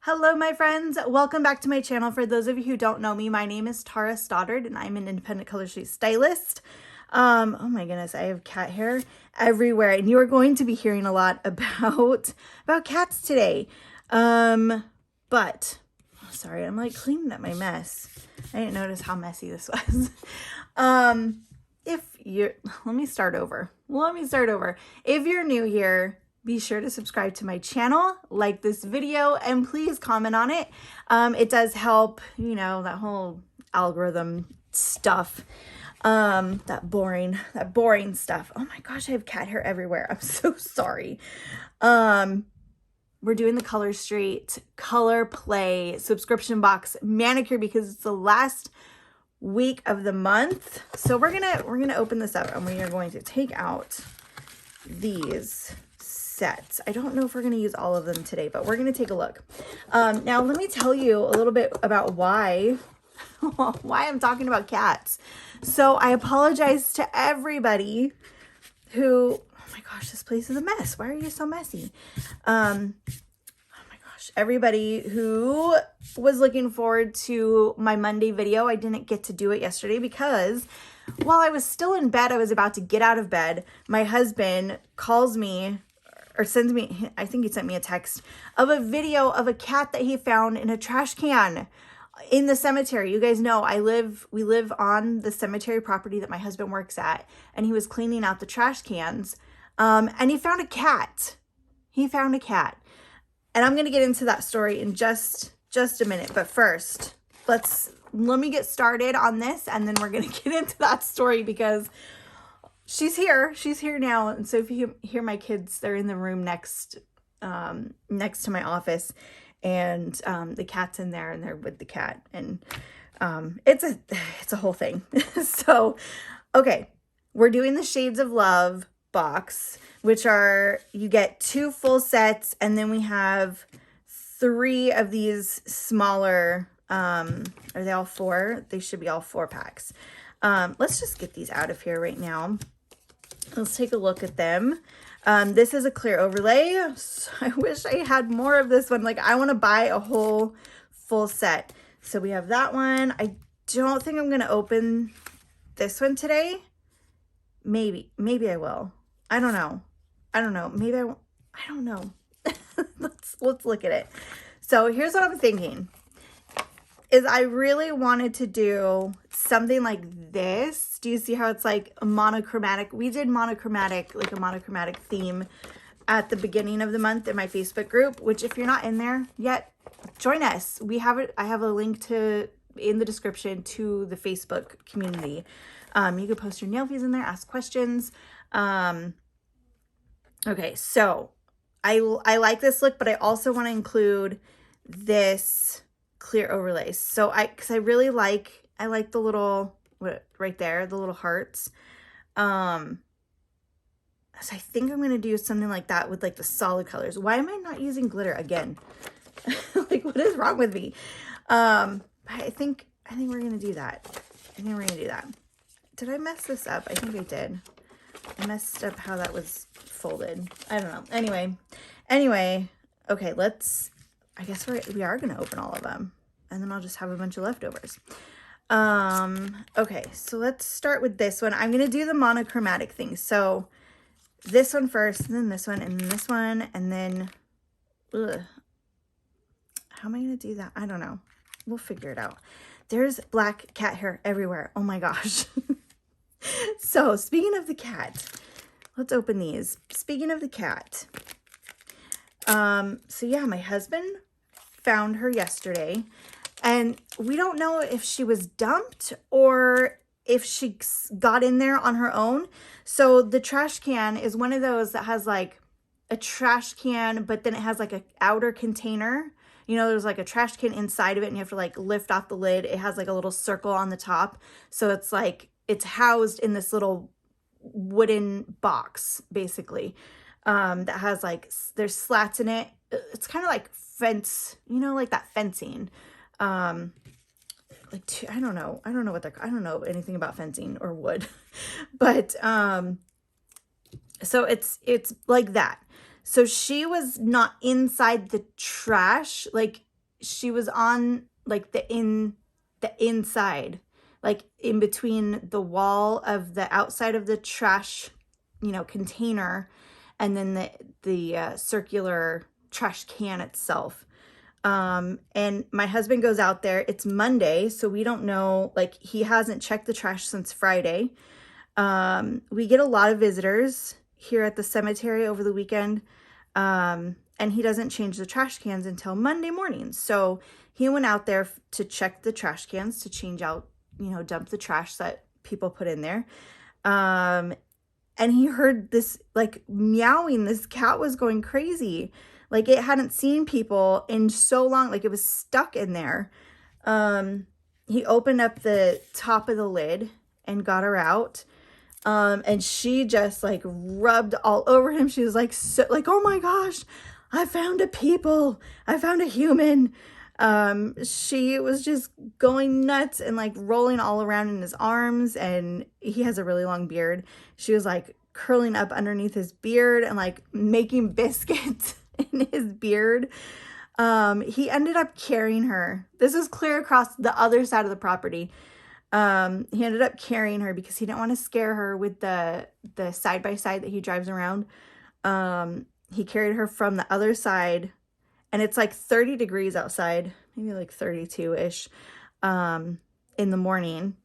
Hello, my friends. Welcome back to my channel. For those of you who don't know me, my name is Tara Stoddard, and I'm an independent color sheet stylist. Oh my goodness, I have cat hair everywhere, and you are going to be hearing a lot about cats today. But sorry, I'm like cleaning up my mess. I didn't notice how messy this was. Let me start over. If you're new here, be sure to subscribe to my channel, like this video, and please comment on it. It does help, that whole algorithm stuff. That boring stuff. Oh my gosh, I have cat hair everywhere. I'm so sorry. We're doing the Color Street Color Play subscription box manicure because it's the last week of the month. So we're gonna open this up and we are going to take out these sets. I don't know if we're going to use all of them today, but we're going to take a look. Now let me tell you a little bit about why I'm talking about cats. So I apologize to everybody who, oh my gosh, this place is a mess. Why are you so messy? Oh my gosh, everybody who was looking forward to my Monday video. I didn't get to do it yesterday because while I was still in bed, I was about to get out of bed. My husband calls me or sends me, I think he sent me a text of a video of a cat that he found in a trash can in the cemetery. You guys know we live on the cemetery property that my husband works at, and he was cleaning out the trash cans. And he found a cat. And I'm going to get into that story in just a minute. But first, let me get started on this, and then we're going to get into that story because she's here now. And so if you hear my kids, they're in the room next to my office, and the cat's in there and they're with the cat, and it's a whole thing. So, okay, we're doing the Shades of Love box, which are, you get 2 full sets, and then we have 3 of these smaller, are they all 4? They should be all 4 packs. Let's just get these out of here right now. Let's take a look at them. This is a clear overlay. So I wish I had more of this one. Like, I want to buy a whole full set. So we have that one. I don't think I'm going to open this one today. Maybe I will. I don't know. Maybe I won't. I don't know. Let's look at it. So here's what I'm thinking. Is I really wanted to do something like this. Do you see how it's like a monochromatic? We did monochromatic, like a monochromatic theme at the beginning of the month in my Facebook group, which if you're not in there yet, join us. I have a link in the description to the Facebook community. You can post your nail fees in there, ask questions. Okay, so I like this look, but I also want to include this clear overlays. So because I really like the little, right there, the little hearts. So I think I'm going to do something like that with like the solid colors. Why am I not using glitter again? Like, what is wrong with me? I think we're going to do that. Did I mess this up? I think I did. I messed up how that was folded. I don't know. Anyway, okay, I guess we are going to open all of them, and then I'll just have a bunch of leftovers. Okay, so let's start with this one. I'm going to do the monochromatic thing. So this one first, and then this one, and then this one, and then, how am I going to do that? I don't know. We'll figure it out. There's black cat hair everywhere. Oh my gosh. So speaking of the cat, let's open these. Speaking of the cat, so yeah, my husband found her yesterday, and we don't know if she was dumped or if she got in there on her own. So the trash can is one of those that has like a trash can, but then it has like an outer container. There's like a trash can inside of it, and you have to like lift off the lid. It has like a little circle on the top. So it's like, it's housed in this little wooden box, basically, that has like, there's slats in it. It's kind of like fence, like that fencing. I don't know I don't know anything about fencing or wood, but, so it's like that. So she was not inside the trash. Like, she was on like the inside, like in between the wall of the outside of the trash, container, and then the circular trash can itself. And my husband goes out there. It's Monday, so we don't know, like he hasn't checked the trash since Friday. We get a lot of visitors here at the cemetery over the weekend. And he doesn't change the trash cans until Monday morning. So he went out there to check the trash cans, to change out, dump the trash that people put in there. And he heard this like meowing. This cat was going crazy. Like it hadn't seen people in so long. Like it was stuck in there. He opened up the top of the lid and got her out. And she just like rubbed all over him. She was like, oh my gosh, I found a people. I found a human. She was just going nuts and like rolling all around in his arms, and he has a really long beard. She was like curling up underneath his beard and like making biscuits in his beard. He ended up carrying her. This is clear across the other side of the property. He ended up carrying her because he didn't want to scare her with the side-by-side that he drives around. He carried her from the other side, and it's like 30 degrees outside, maybe like 32-ish, in the morning,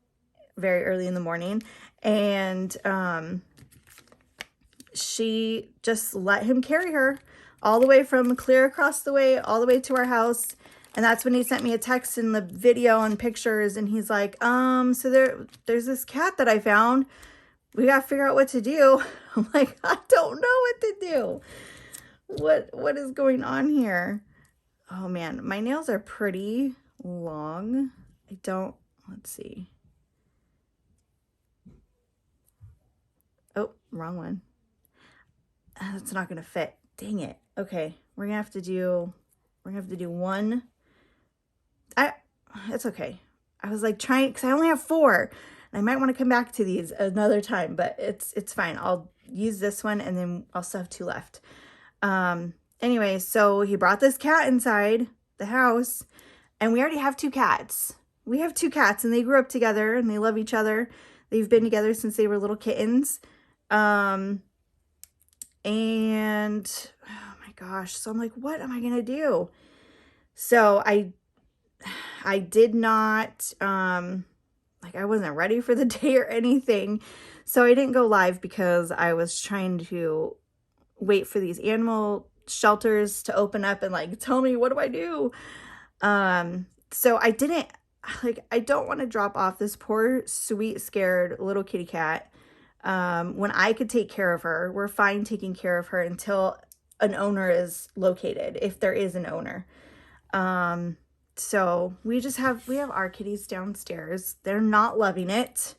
very early in the morning. And, she just let him carry her all the way from clear across the way, all the way to our house. And that's when he sent me a text in the video and pictures, and he's like, so there's this cat that I found. We got to figure out what to do. I'm like, I don't know what to do. What is going on here? Oh man, my nails are pretty long. Let's see. Oh, wrong one. That's not going to fit. Dang it. Okay, we're going to have to do one. It's okay. I was like trying, because I only have 4. And I might want to come back to these another time, but it's fine. I'll use this one, and then I'll still have 2 left. Anyway, so he brought this cat inside the house, and we already have 2 cats. We have 2 cats, and they grew up together, and they love each other. They've been together since they were little kittens. And oh my gosh, so I'm like, what am I gonna do? So I did not, like I wasn't ready for the day or anything. So I didn't go live because I was trying to wait for these animal shelters to open up and like tell me, what do I do? So I didn't, like, I don't want to drop off this poor, sweet, scared little kitty cat. When I could take care of her. We're fine taking care of her until an owner is located, if there is an owner. So we have our kitties downstairs. They're not loving it.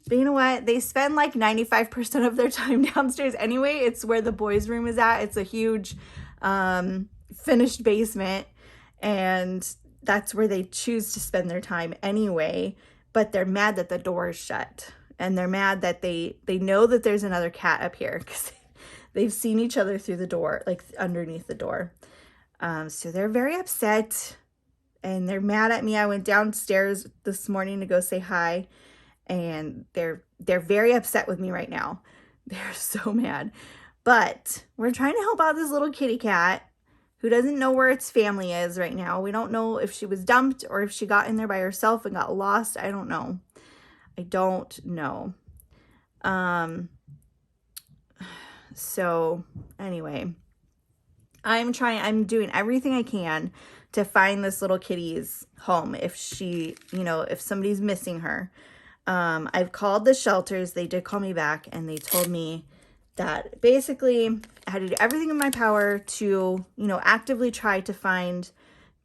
But you know what? They spend like 95% of their time downstairs anyway. It's where the boys' room is at. It's a huge, finished basement, and that's where they choose to spend their time anyway. But they're mad that the door is shut. And they're mad that they know that there's another cat up here because they've seen each other through the door, like underneath the door. So they're very upset, and they're mad at me. I went downstairs this morning to go say hi, and they're very upset with me right now. They're so mad. But we're trying to help out this little kitty cat who doesn't know where its family is right now. We don't know if she was dumped or if she got in there by herself and got lost. I don't know. So anyway, I'm doing everything I can to find this little kitty's home. If she, if somebody's missing her, I've called the shelters. They did call me back, and they told me that basically I had to do everything in my power to, actively try to find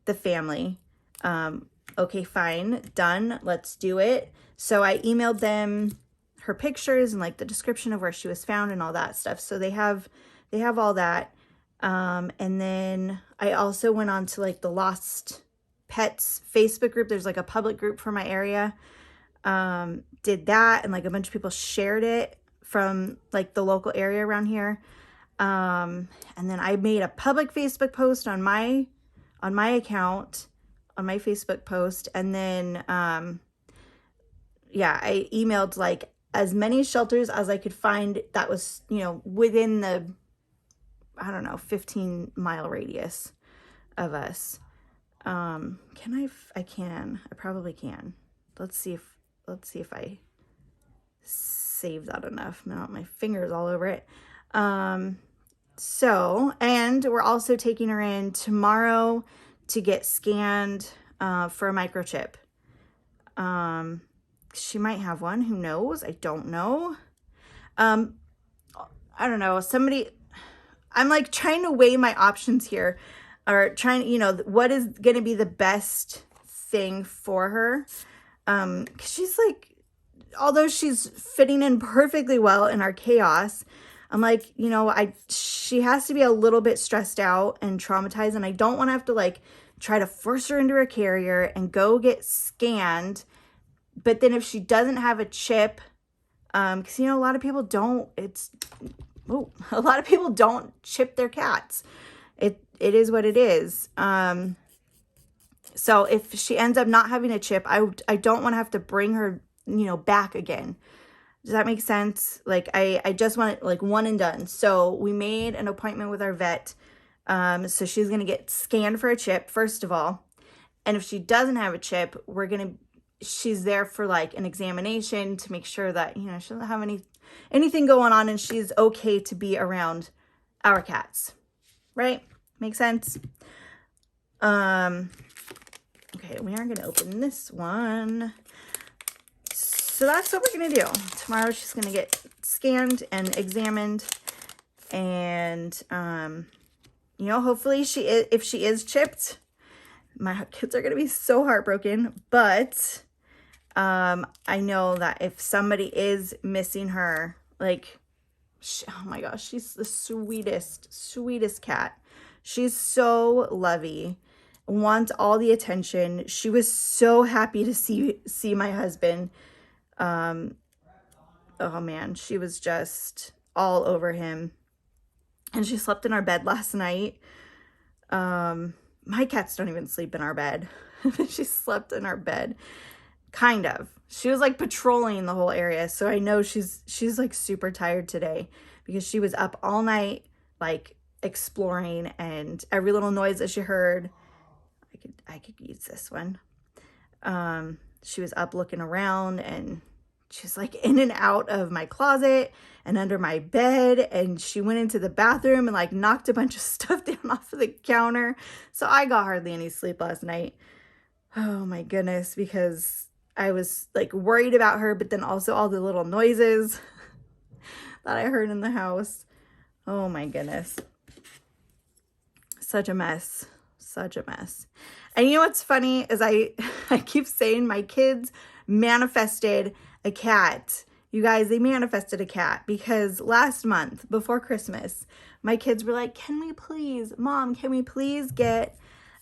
the family. Okay, fine, done. Let's do it. So I emailed them her pictures and like the description of where she was found and all that stuff. So they have all that. And then I also went on to like the Lost Pets Facebook group. There's like a public group for my area. Did that, and like a bunch of people shared it from like the local area around here. And then I made a public Facebook post on my on my account, on my Facebook post. And then, yeah, I emailed like as many shelters as I could find that was, you know, within the, I don't know, 15-mile radius of us. I probably can. Let's see if I save that enough. Now my finger's all over it. So, and we're also taking her in tomorrow to get scanned, for a microchip. She might have one, who knows? I don't know. I don't know. I'm like trying to weigh my options here, or trying, you know, what is going to be the best thing for her. 'Cause she's like, although she's fitting in perfectly well in our chaos, I'm like, you know, she has to be a little bit stressed out and traumatized, and I don't want to have to like try to force her into a carrier and go get scanned. But then if she doesn't have a chip, because, you know, a lot of people don't chip their cats. It is what it is. So if she ends up not having a chip, I don't want to have to bring her, you know, back again. Does that make sense? Like, I just want it like one and done. So we made an appointment with our vet. So she's going to get scanned for a chip, first of all. And if she doesn't have a chip, she's there for like an examination to make sure that, you know, she doesn't have anything going on and she's okay to be around our cats. Right? Make sense? Okay, we are going to open this one. So that's what we're going to do. Tomorrow she's going to get scanned and examined. And, you know, hopefully if she is chipped, my kids are going to be so heartbroken. But I know that if somebody is missing her, like, oh my gosh, she's the sweetest cat. She's so lovey, wants all the attention. She was so happy to see my husband. Oh man, she was just all over him. And she slept in our bed last night. My cats don't even sleep in our bed. She slept in our bed. Kind of. She was like patrolling the whole area. So I know she's like super tired today because she was up all night, like exploring, and every little noise that she heard, I could use this one. She was up looking around, and she was like in and out of my closet and under my bed, and she went into the bathroom and like knocked a bunch of stuff down off of the counter. So I got hardly any sleep last night. Oh my goodness, because I was like worried about her, but then also all the little noises that I heard in the house. Oh my goodness. Such a mess. Such a mess. And you know what's funny is I keep saying my kids manifested a cat. You guys, they manifested a cat because last month before Christmas, my kids were like, Mom, can we please get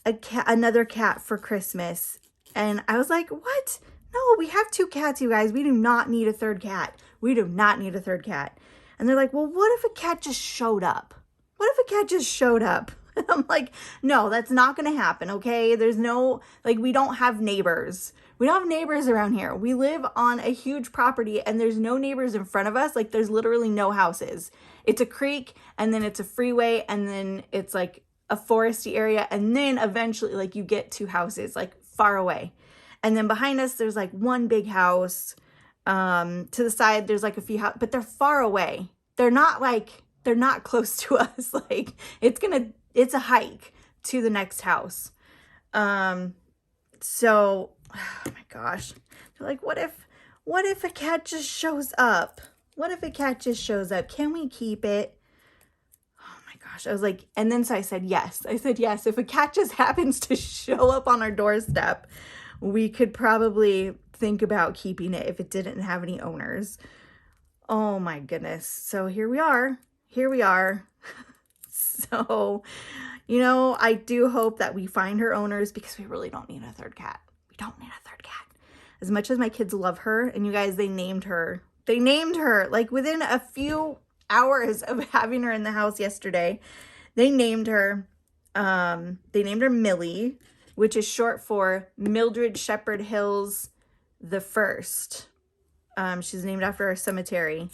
another cat for Christmas? And I was like, what? No, we have 2 cats, you guys. We do not need a third cat. We do not need a third cat. And they're like, well, what if a cat just showed up? What if a cat just showed up? And I'm like, no, that's not going to happen, okay? There's no, like, we don't have neighbors. We don't have neighbors around here. We live on a huge property and there's no neighbors in front of us. Like, there's literally no houses. It's a creek, and then it's a freeway, and then it's like a foresty area, and then eventually like you get 2 houses like far away. And then behind us there's like one big house. To the side there's like a few houses, but they're far away. They're not close to us. Like, it's a hike to the next house. So, oh my gosh. They're like, what if a cat just shows up? What if a cat just shows up? Can we keep it? Oh my gosh. I was like, and then so I said yes. If a cat just happens to show up on our doorstep, we could probably think about keeping it if it didn't have any owners. Oh my goodness. So here we are. So, you know, I do hope that we find her owners because we really don't need a third cat. We don't need a third cat. As much as my kids love her, and you guys, they named her like within a few hours of having her in the house yesterday. They named her. They named her Millie, which is short for Mildred Shepherd Hills the First. She's named after a cemetery.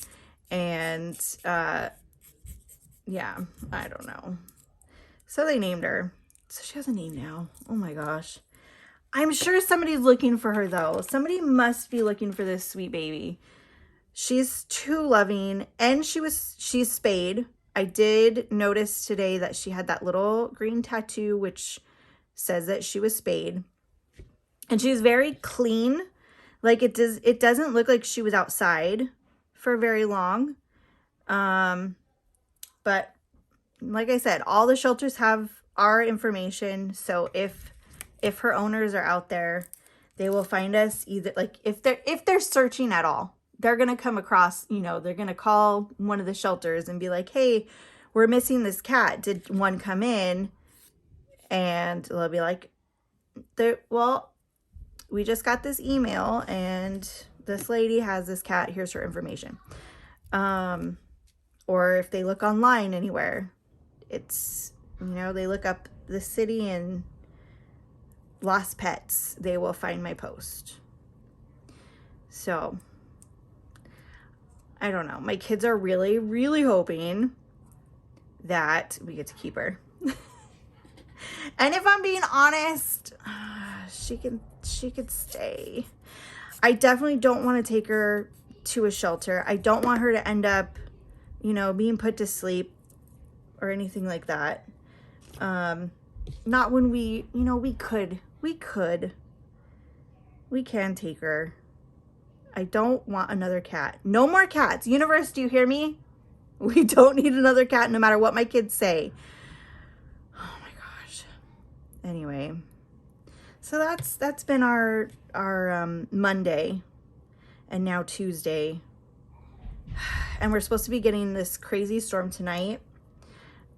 And, yeah, I don't know. So they named her. So she has a name now. Oh my gosh. I'm sure somebody's looking for her though. Somebody must be looking for this sweet baby. She's too loving, and she's spayed. I did notice today that she had that little green tattoo which says that she was spayed. And she's very clean. Like it doesn't look like she was outside for very long. But like I said, all the shelters have our information. So if her owners are out there, they will find us. Either like if they're searching at all, they're going to come across, you know, they're going to call one of the shelters and be like, hey, we're missing this cat. Did one come in? And they'll be like, well, we just got this email and this lady has this cat. Here's her information. Or if they look online anywhere, it's, you know, they look up the city and lost pets, they will find my post. So I don't know. My kids are really, really hoping that we get to keep her. And if I'm being honest, she could stay. I definitely don't want to take her to a shelter. I don't want her to end up, you know, being put to sleep or anything like that. Not when we, you know, we can take her. I don't want another cat. No more cats. Universe, do you hear me? We don't need another cat no matter what my kids say. Oh my gosh. Anyway, so that's been our Monday and now Tuesday. And we're supposed to be getting this crazy storm tonight.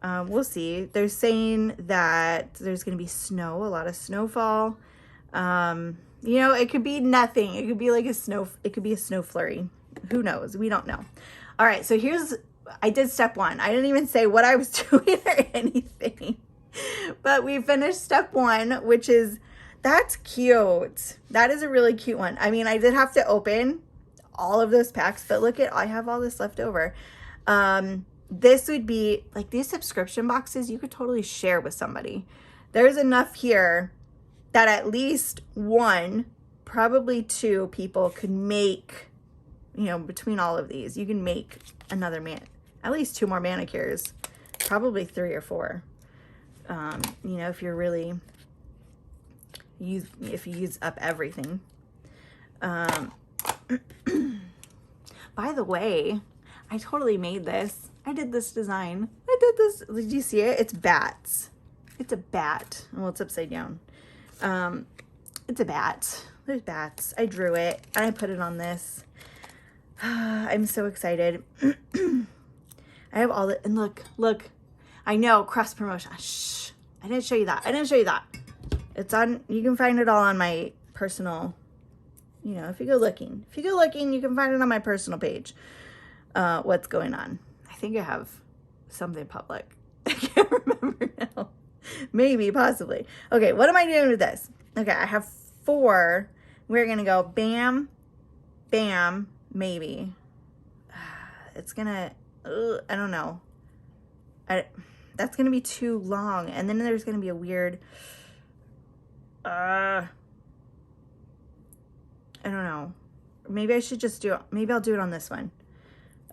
We'll see. They're saying that there's going to be snow, a lot of snowfall. You know, it could be nothing. It could be like it could be a snow flurry. Who knows? We don't know. All right. So I did step 1. I didn't even say what I was doing or anything, but we finished step 1, which is, that's cute. That is a really cute one. I mean, I did have to open all of those packs, but look at, I have all this left over. This would be like these subscription boxes you could totally share with somebody. There's enough here that at least 1, probably 2 people could make, you know, between all of these, you can make another at least 2 more manicures, probably 3 or 4. You know, if you're really, if you use up everything. By the way, I totally made this. I did this design. I did this. Did you see it? It's bats. It's a bat. Well, it's upside down. It's a bat. There's bats. I drew it and I put it on this. I'm so excited. I have all the, and look. I know, cross promotion. Shh. I didn't show you that. It's on, you can find it all on my personal, you know, if you go looking, you can find it on my personal page. What's going on. I think I have something public. I can't remember now. Maybe, possibly. Okay, what am I doing with this? Okay, I have 4. We're going to go bam, bam, maybe. It's going to, I don't know. That's going to be too long. And then there's going to be a weird, I don't know. Maybe I should just do it. Maybe I'll do it on this one.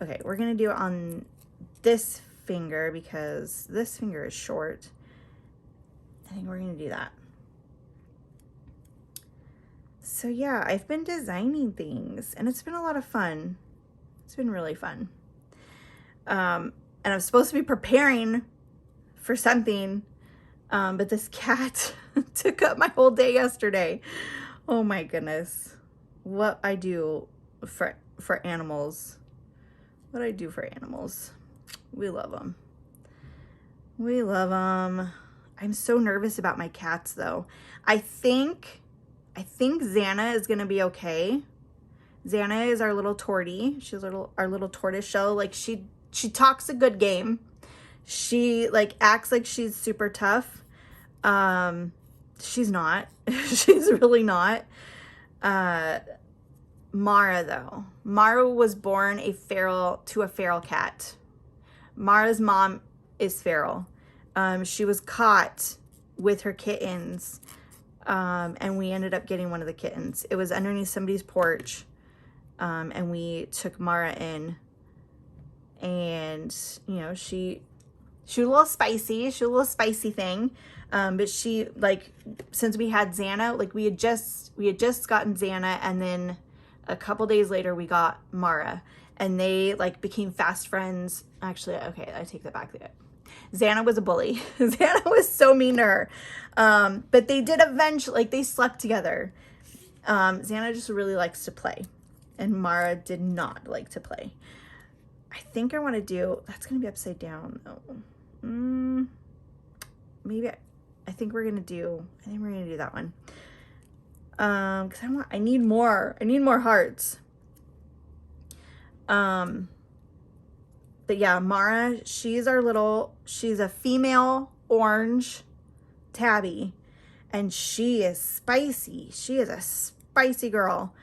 Okay, we're going to do it on this finger because this finger is short. I think we're going to do that. So yeah, I've been designing things and it's been a lot of fun. It's been really fun. And I'm supposed to be preparing for something, but this cat took up my whole day yesterday. Oh my goodness. What I do for animals. What I do for animals. We love them. We love them. I'm so nervous about my cats though. I think Xana is gonna be okay. Xana is our little tortie. She's our little tortoise shell. Like she talks a good game. She like acts like she's super tough. She's not. She's really not. Mara though. Mara was born to a feral cat. Mara's mom is feral. She was caught with her kittens. And we ended up getting one of the kittens. It was underneath somebody's porch. And we took Mara in. And, you know, she was a little spicy. She was a little spicy thing. But she, like, since we had Xana, like, we had just gotten Xana, and then a couple days later we got Mara. And they, like, became fast friends. Actually, okay, I take that back there. Xana was a bully. Xana was so mean to her. But they did eventually, like, they slept together. Xana just really likes to play. And Mara did not like to play. I think I want to do, that's going to be upside down though. Maybe, I think we're going to do that one. Cause I need more hearts. But yeah, Mara, she's a female orange tabby, and she is spicy. She is a spicy girl.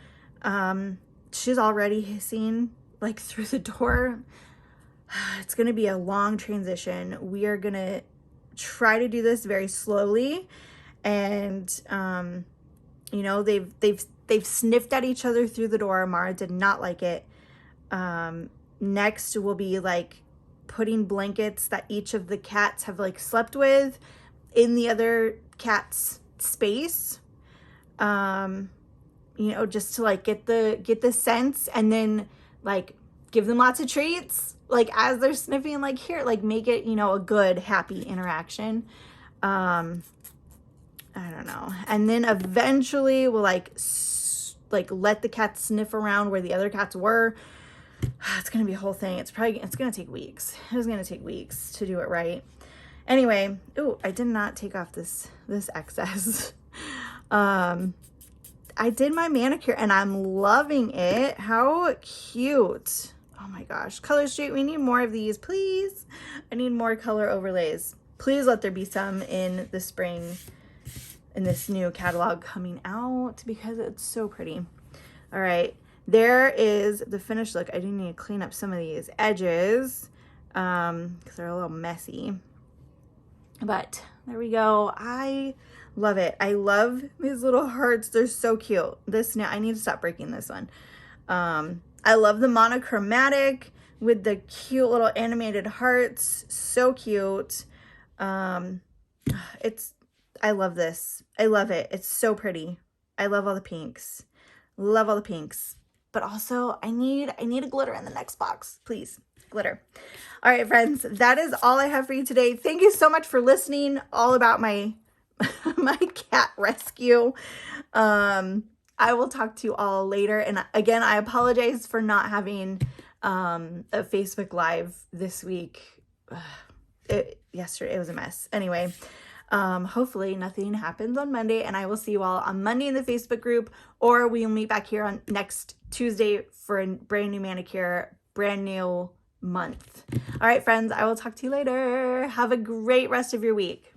She's already hissing like through the door. It's going to be a long transition. We are going to try to do this very slowly. And, you know, they've sniffed at each other through the door. Mara did not like it. Next will be like putting blankets that each of the cats have like slept with in the other cat's space. You know, just to like get the sense, and then like give them lots of treats, like as they're sniffing, like here, like make it, you know, a good, happy interaction. I don't know. And then eventually we'll like let the cats sniff around where the other cats were. It's going to be a whole thing. It's going to take weeks. It's going to take weeks to do it right. Anyway, ooh, I did not take off this excess. I did my manicure and I'm loving it. How cute. Oh my gosh. Color Street, we need more of these, please. I need more color overlays. Please let there be some in the spring, in this new catalog coming out, because it's so pretty. All right. There is the finished look. I do need to clean up some of these edges because they're a little messy. But there we go. I love it. I love these little hearts. They're so cute. Now I need to stop breaking this one. I love the monochromatic with the cute little animated hearts. So cute. I love this. I love it. It's so pretty. I love all the pinks. Love all the pinks. But also I need a glitter in the next box. Please. Glitter. All right, friends, that is all I have for you today. Thank you so much for listening all about my my cat rescue. I will talk to you all later. And again, I apologize for not having a Facebook Live this week. Yesterday, it was a mess. Anyway, hopefully nothing happens on Monday, and I will see you all on Monday in the Facebook group, or we will meet back here on next Tuesday for a brand new manicure, brand new month. All right, friends, I will talk to you later. Have a great rest of your week.